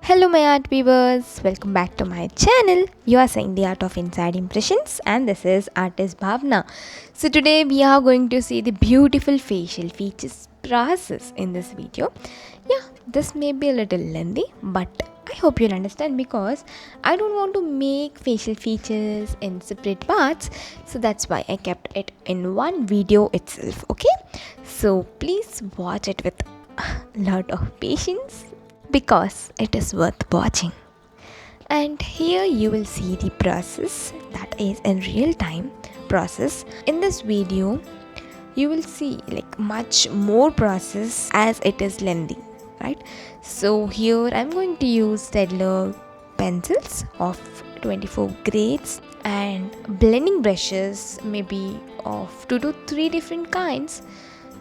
Hello, my art viewers. Welcome back to my channel. You are seeing the art of inside impressions, and this is artist Bhavna. So today we are going to see the beautiful facial features process in this video. Yeah, this may be a little lengthy, but I hope you'll understand because I don't want to make facial features in separate parts, so that's why I kept it in one video itself. Okay, so please watch it with a lot of patience because it is worth watching. And here you will see the process, that is in real time process. In this video you will see like much more process as it is lengthy, right? So here I'm going to use Staedtler pencils of 24 grades and blending brushes maybe of 2 to 3 different kinds.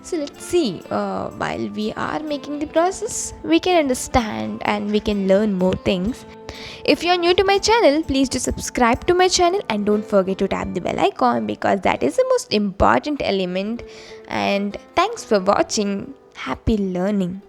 So let's see, while we are making the process, we can understand and we can learn more things. If you are new to my channel, please do subscribe to my channel and don't forget to tap the bell icon because that is the most important element. And thanks for watching. Happy learning.